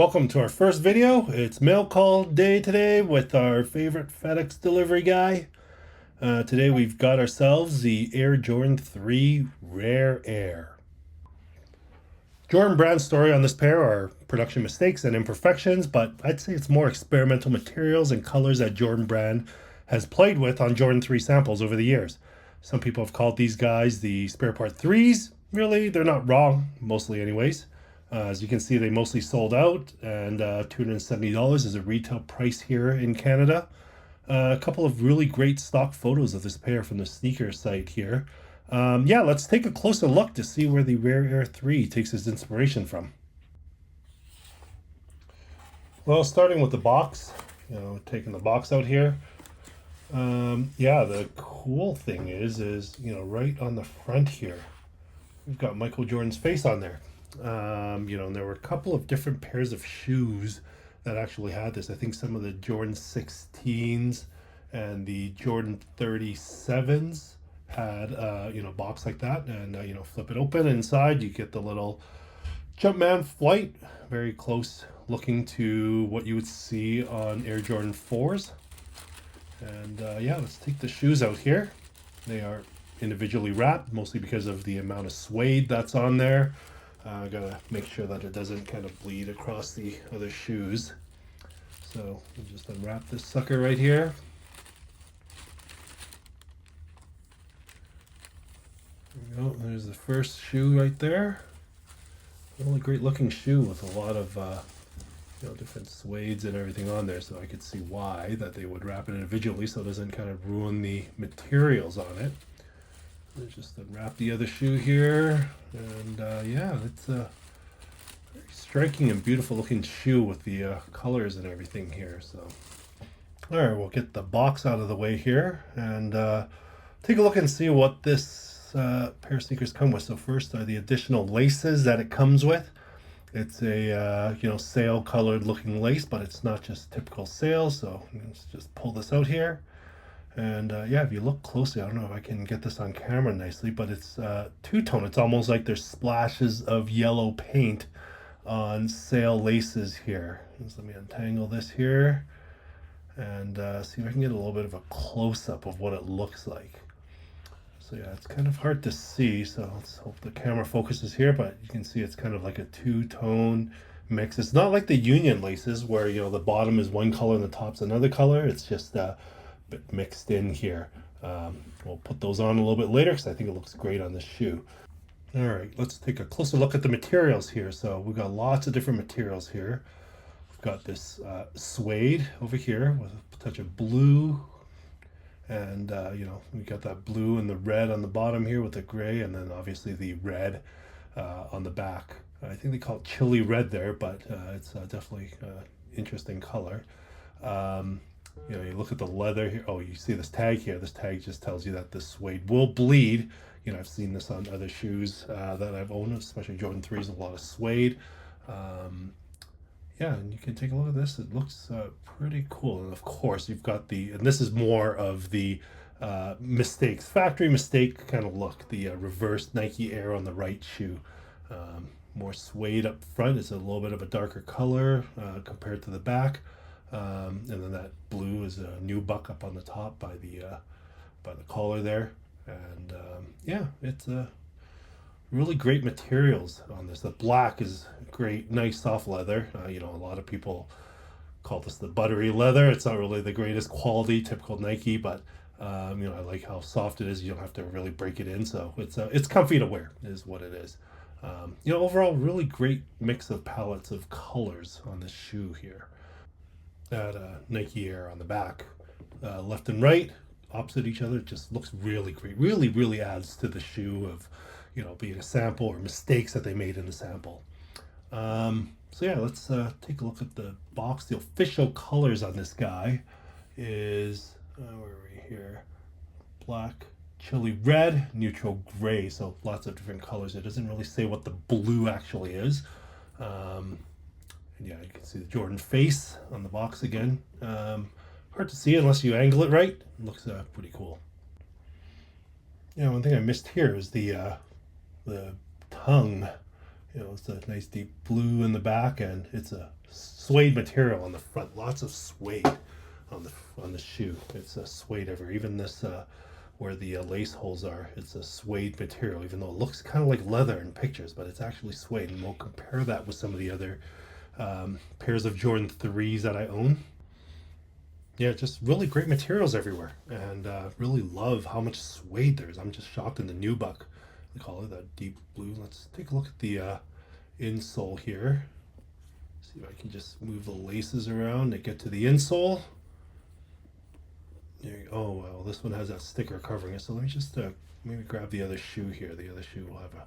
Welcome to our first video. It's mail call day today with our favorite FedEx delivery guy. Today we've got ourselves the Air Jordan 3 Rare Air. Jordan Brand's story on this pair are production mistakes and imperfections, but I'd say it's more experimental materials and colors that Jordan Brand has played with on Jordan 3 samples over the years. Some people have called these guys the spare part 3s. Really, they're not wrong, mostly anyways. As you can see, they mostly sold out, and $270 is a retail price here in Canada. A couple of really great stock photos of this pair from the sneaker site here. Yeah, let's take a closer look to see where the Rare Air 3 takes its inspiration from. Well, starting with the box, taking the box out here. Yeah, the cool thing is right on the front here, we've got Michael Jordan's face on there. And there were a couple of different pairs of shoes that actually had this. I think some of the Jordan 16s and the Jordan 37s had box like that, and flip it open. Inside you get the little Jumpman Flight, very close looking to what you would see on Air Jordan 4s. And yeah, let's take the shoes out here. They are individually wrapped, mostly because of the amount of suede that's on there. I gotta make sure that it doesn't kind of bleed across the other shoes. So we'll just unwrap this sucker right here. There we go. There's the first shoe right there. Really great looking shoe with a lot of different suedes and everything on there. So I could see why that they would wrap it individually so it doesn't kind of ruin the materials on it. Let's just unwrap the other shoe here, and yeah, it's a very striking and beautiful looking shoe with the colors and everything here. So all right, we'll get the box out of the way here and take a look and see what this pair of sneakers come with. So first are the additional laces that it comes with. It's a sail colored looking lace, but it's not just typical sail. So let's just pull this out here. And yeah, if you look closely, I don't know if I can get this on camera nicely, but it's two-tone. It's almost like there's splashes of yellow paint on sail laces here. Just let me untangle this here and see if I can get a little bit of a close-up of what it looks like. So yeah, it's kind of hard to see, so let's hope the camera focuses here, but you can see it's kind of like a two-tone mix. It's not like the Union laces where the bottom is one color and the top's another color. It's just bit mixed in here. We'll put those on a little bit later because I think it looks great on this shoe. All right, let's take a closer look at the materials here. So we've got lots of different materials here. We've got this suede over here with a touch of blue, and we got that blue and the red on the bottom here with the gray, and then obviously the red on the back. I think they call it chili red there, but it's definitely interesting color. You look at the leather here. Oh, you see this tag here. This tag just tells you that this suede will bleed. I've seen this on other shoes that I've owned, especially Jordan 3s, a lot of suede. Yeah, and you can take a look at this. It looks pretty cool. And of course, you've got and this is more of the mistakes, factory mistake kind of look, the reverse Nike Air on the right shoe. More suede up front. It's a little bit of a darker color compared to the back. And then that blue is a nubuck up on the top by the collar there, and yeah, it's really great materials on this. The black is great, nice soft leather. A lot of people call this the buttery leather. It's not really the greatest quality, typical Nike, but I like how soft it is. You don't have to really break it in, so it's comfy to wear is what it is. Overall, really great mix of palettes of colors on this shoe here. That Nike Air on the back, left and right, opposite each other, just looks really great. Really adds to the shoe of, being a sample or mistakes that they made in the sample. So yeah, let's take a look at the box. The official colors on this guy is where are we here? Black, chili red, neutral gray. So lots of different colors. It doesn't really say what the blue actually is. Yeah, you can see the Jordan face on the box again. Hard to see unless you angle it right. It looks pretty cool. One thing I missed here is the tongue You know, it's a nice deep blue in the back, and it's a suede material on the front. Lots of suede on the shoe. It's a suede everywhere. Even this where the lace holes are, it's a suede material. Even though it looks kind of like leather in pictures, but it's actually suede. And we'll compare that with some of the other pairs of Jordan 3s that I own. Yeah, just really great materials everywhere, and really love how much suede there is. I'm just shocked in the nubuck. They call it that deep blue. Let's take a look at the insole here. See if I can just move the laces around and get to the insole. There you go. Oh well, this one has that sticker covering it. So let me just maybe grab the other shoe here. The other shoe will have a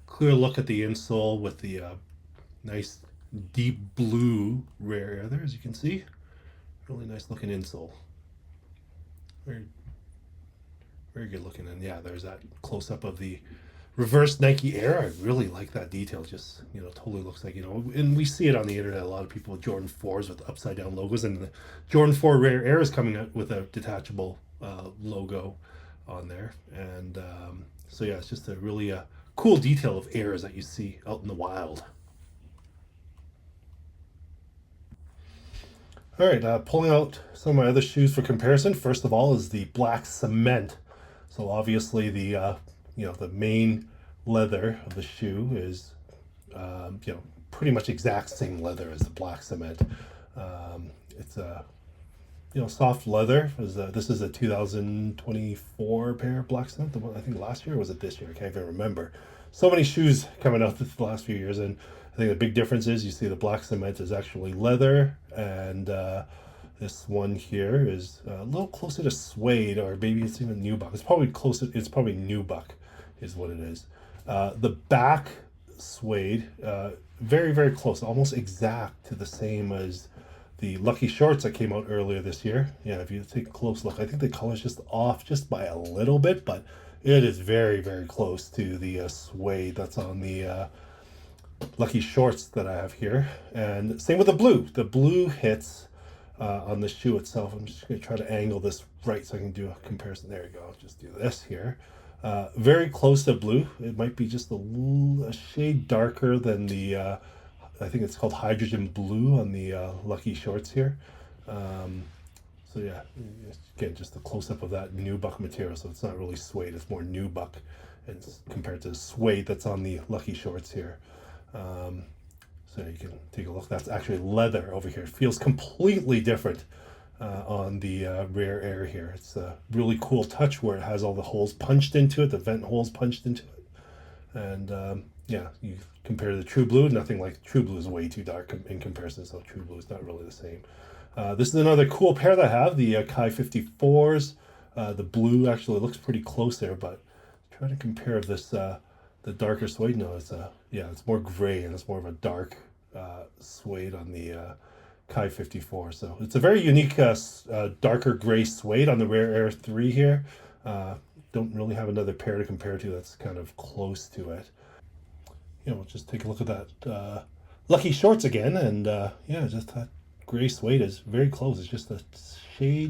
clear look at the insole with the nice deep blue rare air there, as you can see. Really nice looking insole. Very, very good looking. And yeah, there's that close up of the reverse Nike Air. I really like that detail. Just, you know, totally looks like, you know, and we see it on the internet. A lot of people with Jordan 4s with upside down logos, and the Jordan 4 Rare Air is coming out with a detachable logo on there. And so yeah, it's just a really cool detail of airs that you see out in the wild. All right, pulling out some of my other shoes for comparison. First of all is the black cement. So obviously the you know, the main leather of the shoe is you know, pretty much exact same leather as the black cement. It's a, you know, soft leather. This is a 2024 pair of black cement. The one I think last year, or was it this year? I can't even remember. So many shoes coming out the last few years, and I think the big difference is you see the black cement is actually leather, and this one here is a little closer to suede, or maybe it's even nubuck. It's probably closer. It's probably nubuck, is what it is. The back suede, very very close, almost exact to the same as the Lucky Shorts that came out earlier this year. Yeah, if you take a close look, I think the color's just off just by a little bit, but it is very very close to the suede that's on the Lucky Shorts that I have here. And same with the blue. The blue hits on the shoe itself. I'm just going to try to angle this right so I can do a comparison. There you go. I'll just do this here. Very close to blue. It might be just a shade darker than the I think it's called hydrogen blue on the Lucky Shorts here. So yeah, again, just a close-up of that nubuck material. So it's not really suede, it's more nubuck, and compared to the suede that's on the Lucky Shorts here. So you can take a look. That's actually leather over here. It feels completely different on the Rare Air here. It's a really cool touch where it has all the holes punched into it, the vent holes punched into it. And yeah, you compare the True Blue, nothing like True Blue is way too dark in comparison, so True Blue is not really the same. This is another cool pair that I have, the Kai 54s. The blue actually looks pretty close there, but try to compare this, the darker suede. No, it's yeah, it's more gray, and it's more of a dark suede on the Kai 54. So it's a very unique darker gray suede on the Rare Air 3 here. Don't really have another pair to compare to that's kind of close to it. You know, we'll just take a look at that Lucky Shorts again, and yeah, just that gray suede is very close. It's just a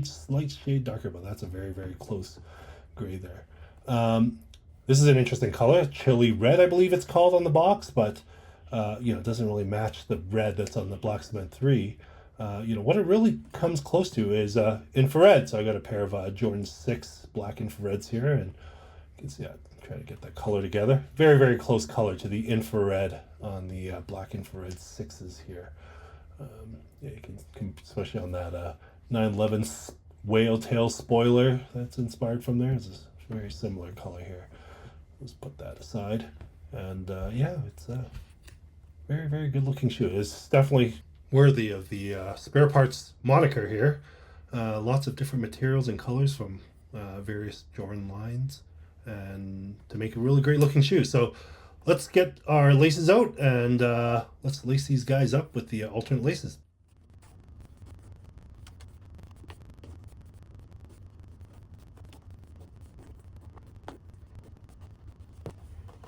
slight shade darker, but that's a very very close gray there. This is an interesting color, chili red, I believe it's called on the box, but you know, it doesn't really match the red that's on the Black Cement 3. You know, what it really comes close to is infrared. So I got a pair of Jordan 6 black infrareds here, and you can see I try to get that color together. Very, very close color to the infrared on the black infrared 6s here. Yeah, you can especially on that 911 whale tail spoiler that's inspired from there. It's a very similar color here. Let's put that aside. And yeah, it's a very, very good looking shoe. It's definitely worthy of the spare parts moniker here. Lots of different materials and colors from various Jordan lines, and to make a really great looking shoe. So let's get our laces out, and let's lace these guys up with the alternate laces.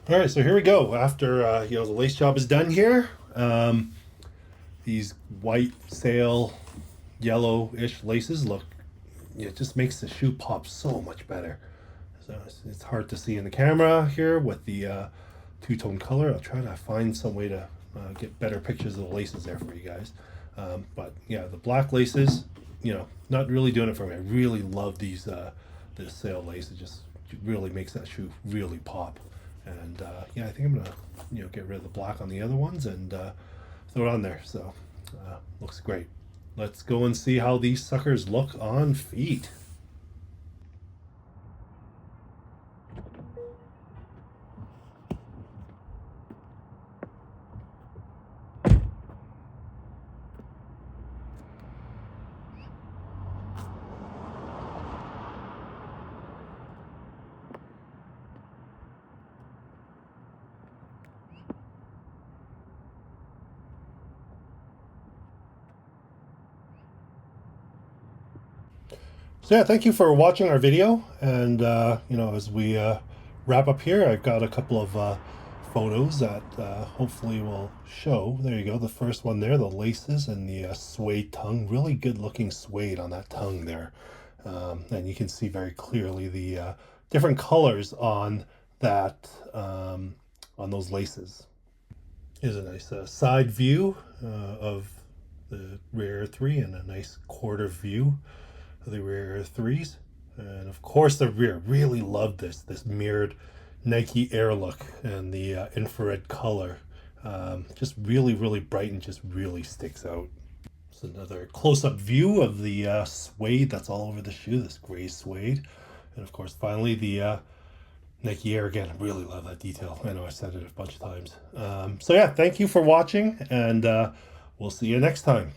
All right, so here we go. After you know, the lace job is done here, these white sail yellowish laces look, it just makes the shoe pop so much better. So it's hard to see in the camera here with the two-tone color. I'll try to find some way to get better pictures of the laces there for you guys. But yeah, the black laces, you know, not really doing it for me. I really love these this sail lace. It just really makes that shoe really pop. And yeah, I think I'm gonna, you know, get rid of the black on the other ones and throw it on there. So looks great. Let's go and see how these suckers look on feet. So yeah, thank you for watching our video. And you know, as we wrap up here, I've got a couple of photos that hopefully will show. There you go, the first one there, the laces and the suede tongue. Really good looking suede on that tongue there. And you can see very clearly the different colors on that, on those laces. Here's a nice side view of the rear 3 and a nice quarter view of the rear 3s. And of course the rear. Really love this mirrored Nike Air look and the infrared color. Just really bright and just really sticks out. It's another close-up view of the suede that's all over the shoe, this gray suede. And of course finally the Nike Air again. I really love that detail. I know I said it a bunch of times. So yeah, thank you for watching, and we'll see you next time.